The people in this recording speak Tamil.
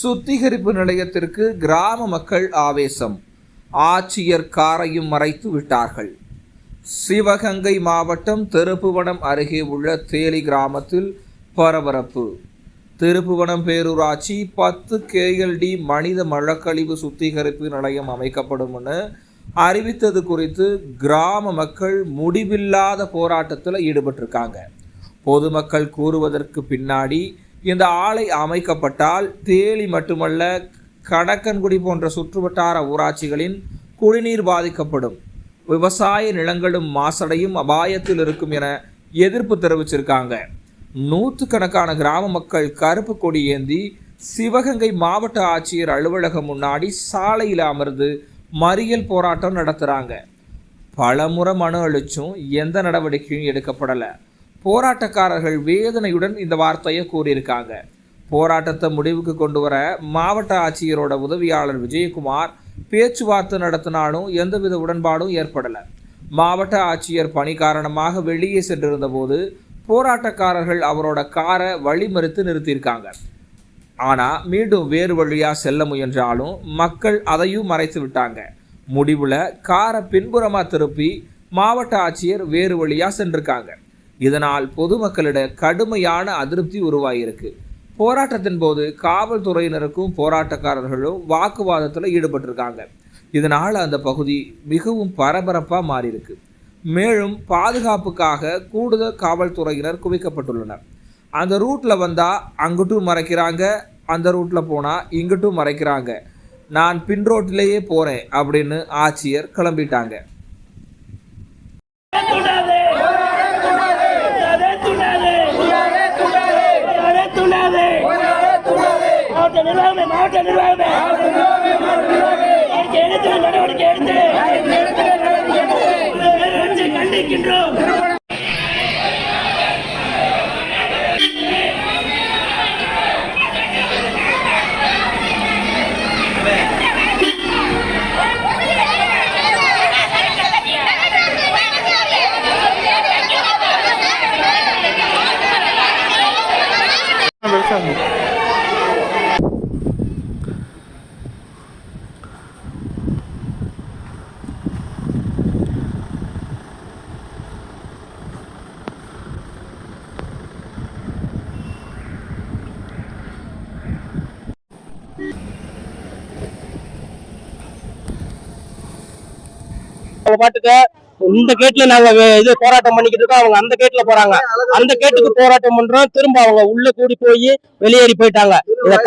சுத்திகரிப்பு நிலையத்திற்கு கிராம மக்கள் ஆவேசம். ஆட்சியர் காரையும் மறைத்து விட்டார்கள். சிவகங்கை மாவட்டம் திருப்புவனம் அருகே உள்ள தேலி கிராமத்தில் பரபரப்பு. திருப்புவனம் பேரூராட்சி 10 KLD மனித மலக்கழிவு சுத்திகரிப்பு நிலையம் அமைக்கப்படும் என அறிவித்தது குறித்து கிராம மக்கள் முடிவில்லாத போராட்டத்தில் ஈடுபட்டிருக்காங்க. பொதுமக்கள் கூறுவதற்கு பின்னாடி இந்த ஆலை அமைக்கப்பட்டால் தேலி மட்டுமல்ல, கடக்கன்குடி போன்ற சுற்றுவட்டார ஊராட்சிகளின் குடிநீர் பாதிக்கப்படும், விவசாய நிலங்களும் மாசடையும் அபாயத்தில் இருக்கும் என எதிர்ப்பு தெரிவிச்சிருக்காங்க. நூற்றுக்கணக்கான கிராம மக்கள் கருப்பு கொடி ஏந்தி சிவகங்கை மாவட்ட ஆட்சியர் அலுவலகம் முன்னாடி சாலையில் அமர்ந்து மறியல் போராட்டம் நடத்துகிறாங்க. பலமுறை மனு அளிச்சும் எந்த நடவடிக்கையும் எடுக்கப்படலை. போராட்டக்காரர்கள் வேதனையுடன் இந்த வார்த்தையை கூறியிருக்காங்க. போராட்டத்தை முடிவுக்கு கொண்டு வர மாவட்ட ஆட்சியரோட உதவியாளர் விஜயகுமார் பேச்சுவார்த்தை நடத்தினாலும் எந்தவித உடன்பாடும் ஏற்படலை. மாவட்ட ஆட்சியர் பணி காரணமாக வெளியே சென்றிருந்த போது போராட்டக்காரர்கள் அவரோட காரை வழிமறித்து நிறுத்தியிருக்காங்க. ஆனால் மீண்டும் வேறு வழியாக செல்ல முயன்றாலும் மக்கள் அதையும் மறைத்து விட்டாங்க. முடிவில் காரை பின்புறமாக திருப்பி மாவட்ட ஆட்சியர் வேறு வழியாக சென்றிருக்காங்க. இதனால் பொதுமக்களிட கடுமையான அதிருப்தி உருவாகியிருக்கு. போராட்டத்தின் போது காவல்துறையினருக்கும் போராட்டக்காரர்களும் வாக்குவாதத்தில் ஈடுபட்டிருக்காங்க. இதனால் அந்த பகுதி மிகவும் பரபரப்பாக மாறியிருக்கு. மேலும் பாதுகாப்புக்காக கூடுதல் காவல்துறையினர் குவிக்கப்பட்டுள்ளனர். அந்த ரூட்டில் வந்தால் அங்கிட்டும் மறைக்கிறாங்க, அந்த ரூட்டில் போனால் இங்கிட்டும் மறைக்கிறாங்க. நான் பின் ரோட்டிலேயே போகிறேன் அப்படின்னு ஆட்சியர் கிளம்பிட்டாங்க. மாவட்ட நிர்வாகமே நடவடிக்கை எடுத்து கண்டிக்கின்றோம். பாட்டுக்கு இந்த கேட்ல நாங்க இது போராட்டம் பண்ணிக்கிட்டு இருக்கோம். அவங்க அந்த கேட்ல போறாங்க, அந்த கேட்டுக்கு போராட்டம் பண்றோம். திரும்ப அவங்க உள்ள கூடி போய் வெளியேறி போயிட்டாங்க. இதை